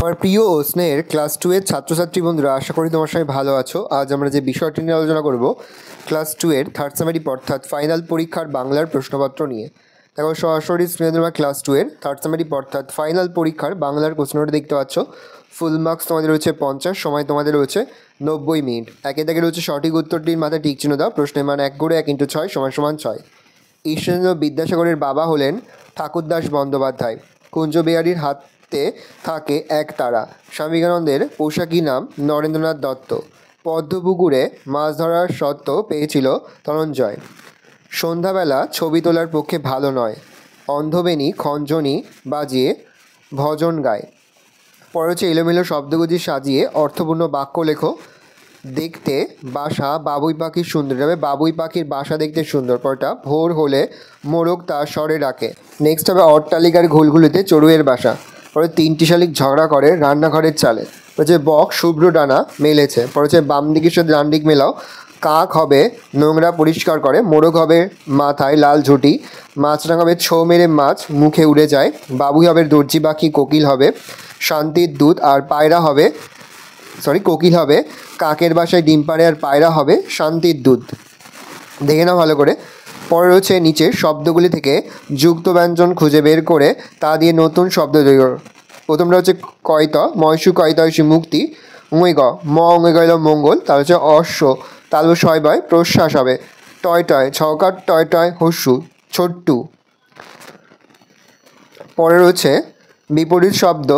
আমার প্রিয় ও স্নেহের ক্লাস 2 এর ছাত্রছাত্রী বন্ধুরা, আশা করি তোমার সবাই ভালো আছো। আজ আমরা যে বিষয়টি নিয়ে আলোচনা করব ক্লাস 2 এর থার্ড সেমেস্টার অর্থাৎ ফাইনাল পরীক্ষার বাংলার প্রশ্নপত্র নিয়ে। দেখো সরাসরি স্ক্রিনে তোমরা ক্লাস 2 এর থার্ড সেমেস্টার অর্থাৎ ফাইনাল পরীক্ষার বাংলার প্রশ্নটা দেখতে পাচ্ছ। ফুল মার্কস তোমাদের রয়েছে 50, সময় তোমাদের রয়েছে 90 মিনিট। একে দাগে রয়েছে সঠিক উত্তরটির মাথায় টিক চিহ্ন দাও। প্রশ্নের মান 1 করে 1 × 6 = 6। ঈশ্বরচন্দ্র বিদ্যাসাগরের বাবা হলেন ঠাকুরদাস বন্দ্যোপাধ্যায়। কুঞ্জবিহারীর হাতে থাকে এক তারা। স্বামী বিবেকানন্দের পোশাকি নাম নরেন্দ্রনাথ দত্ত। পদ্মপুকুরে মাছ ধরার স্বত্ব পেয়েছিল ধনঞ্জয়। সন্ধ্যাবেলা ছবি তোলার পক্ষে ভালো নয়। অন্ধবেনী খঞ্জনি বাজিয়ে ভজন গায়। পরে হচ্ছে এলোমেলো শব্দগুজি সাজিয়ে অর্থপূর্ণ বাক্য লেখো। দেখতে বাসা বাবুই পাখির সুন্দর, তবে বাবুই পাখির বাসা দেখতে সুন্দর। পরটা ভোর হলে মোরগ তার স্বরে ডাকে। নেক্সট হবে অট্টালিকার ঘুলঘুলিতে চড়ুইয়ের বাসা। পরে 3টি শালিক ঝগড়া করে রান্নাঘরের চালে। হচ্ছে বক শুভ্র ডানা মেলেছে। পরে হচ্ছে বাম দিকের সাথে ডান দিক মেলাও। কাক হবে নোংরা পরিষ্কার করে। মোরগ হবে মাথায় লাল ঝুঁটি। মাছরাঙা হবে ছো মেরে মাছ মুখে উড়ে যায়। বাবুই হবে দর্জি পাখি। কোকিল হবে শান্তির দূত। আর পায়রা হবে কোকিল হবে কাকের বাসায় ডিম পাড়ে। আর পায়রা হবে শান্তির দূত। দেখে নাও ভালো করে। পরে রয়েছে নিচের শব্দগুলি থেকে যুক্ত ব্যঞ্জন খুঁজে বের করে তা দিয়ে নতুন শব্দ তৈরি করো। প্রথমটা হচ্ছে কয়ত, ময়সু কয়তয়সী মুক্তি। উঁইগ ম উঁয়ে গেল মঙ্গল। তার হচ্ছে অশ্ব তালু শয় বয় প্রশ্বাস হবে। টয় টয় ছকার টয় টয় হস্যু ছোট্টু। পরে রয়েছে বিপরীত শব্দ,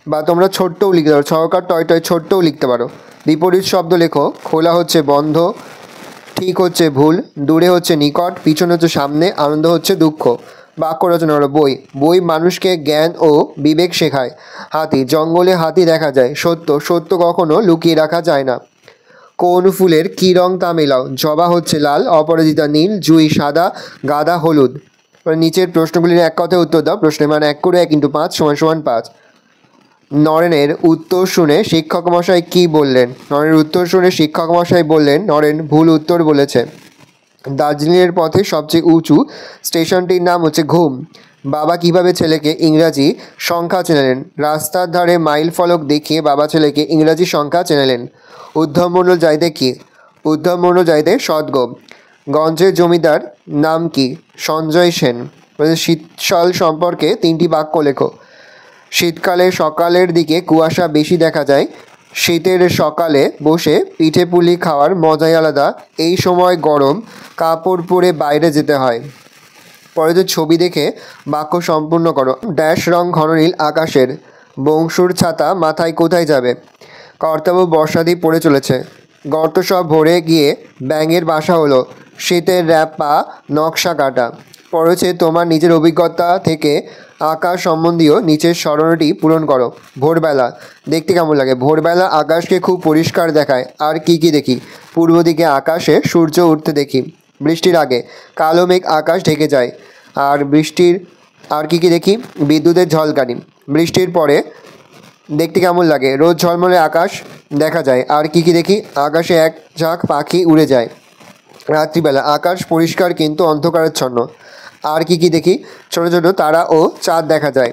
বা তোমরা ছোট্টও লিখতে পারো। ছকার টয় টয় ছোট্টও লিখতে পারো। বিপরীত শব্দ লেখো। খোলা হচ্ছে বন্ধ, ঠিক হচ্ছে ভুল, দূরে হচ্ছে নিকট, পিছনে হচ্ছে সামনে, আনন্দ হচ্ছে দুঃখ। বাক্য রচনা হলো বই। বই মানুষকে জ্ঞান ও বিবেক শেখায়। হাতি জঙ্গলে হাতি দেখা যায়। সত্য সত্য কখনো লুকিয়ে রাখা যায় না। কোন ফুলের কী রং তা মেলাও। জবা হচ্ছে লাল, অপরাজিতা নীল, জুঁই সাদা, গাঁদা হলুদ। নিচের প্রশ্নগুলির এক কথায় উত্তর দাও। প্রশ্নের মান 1 করে 1 × 5 = 5। নরেনের উত্তর শুনে শিক্ষক মশাই কী বললেন? নরেনের উত্তর শুনে শিক্ষক মশাই বললেন, নরেন ভুল উত্তর বলেছে। দার্জিলিংয়ের পথে সবচেয়ে উঁচু স্টেশনটির নাম হচ্ছে ঘুম। বাবা কিভাবে ছেলেকে ইংরাজি সংখ্যা চেনালেন? রাস্তার ধারে মাইল ফলক দেখিয়ে বাবা ছেলেকে ইংরাজি সংখ্যা চেনালেন। উদ্ধবমণ্ডল যাইতে কি? উদ্ধবমণ্ডল যাইতে সদ্গম। গঞ্জের জমিদার নাম কি? সঞ্জয় সেন। শীতকাল সম্পর্কে 3টি বাক্য লেখো। শীতকালে সকালের দিকে কুয়াশা বেশি দেখা যায়। শীতের সকালে বসে পিঠে পুলি খাওয়ার মজাই আলাদা। এই সময় গরম কাপড় পরে বাইরে যেতে হয়। পরে যে ছবি দেখে বাক্য সম্পূর্ণ করো। ড্যাশ রং ঘন নীল আকাশের। বংশুর ছাতা মাথায় কোথায় যাবে? কর্তাবু বর্ষাদি পড়ে চলেছে। গর্ত সব ভরে গিয়ে ব্যাঙের বাসা হলো। শীতের র্যাপা নকশা কাটা। পড়েছে তোমার নিজের অভিজ্ঞতা থেকে আকাশ সম্বন্ধীয় নিচের স্মরণটি পূরণ করো। ভোরবেলা দেখতে কেমন লাগে? ভোরবেলা আকাশকে খুব পরিষ্কার দেখায়। আর কি কি দেখি? পূর্ব দিকে আকাশে সূর্য উঠতে দেখি। বৃষ্টির আগে কালো মেঘ আকাশ ঢেকে যায়। আর আর কি কি দেখি? বিদ্যুতের ঝলকানি। বৃষ্টির পরে দেখতে কেমন লাগে? রোজ ঝলমলে আকাশ দেখা যায়। আর কি কি দেখি? আকাশে এক ঝাঁক পাখি উড়ে যায়। রাত্রিবেলা আকাশ পরিষ্কার কিন্তু অন্ধকারাচ্ছন্ন। আর কি কি দেখি? ছোটো ছোটো তারা ও চাঁদ দেখা যায়।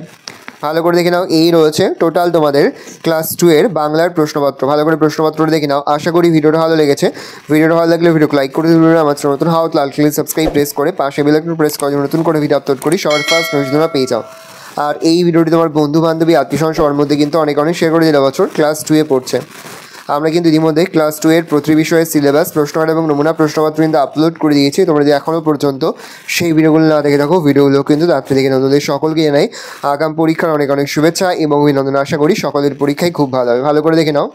ভালো করে দেখে নাও। এই রয়েছে টোটাল তোমাদের ক্লাস 2 এর বাংলার প্রশ্নপত্র। ভালো করে প্রশ্নপত্রটা দেখে নাও। আশা করি ভিডিওটা ভালো লেগেছে। ভিডিওটা ভালো লাগলে ভিডিওকে লাইক করে দিন। আমার নতুন হাউস লাল ক্লিক সাবস্ক্রাইব প্রেস করে পাশে বেল আইকন প্রেস করে নতুন করে ভিডিও আপলোড করি সবার ফার্স্ট তোমরা পেয়ে যাও। আর এই ভিডিওটি তোমার বন্ধু বান্ধবী আত্মীয়স্বজন সবার মধ্যে কিন্তু অনেক শেয়ার করে দিলে। বছর ক্লাস 2 এ পড়ছে। আমরা কিন্তু ইতিমধ্যে ক্লাস 2 এর প্রতি বিষয়ের সিলেবাস প্রশ্নপত্র এবং নমুনা প্রশ্নপত্র কিন্তু আপলোড করে দিয়েছি। তোমরা যদি এখনও পর্যন্ত সেই ভিডিওগুলো না দেখে থাকো, ভিডিওগুলো কিন্তু তাড়াতাড়ি দেখে নাও। তোমাদের সকলকে জানাই আগাম পরীক্ষার অনেক শুভেচ্ছা এবং অভিনন্দন। আশা করি সকলের পরীক্ষায় খুব ভালো হবে। ভালো করে দেখে নাও।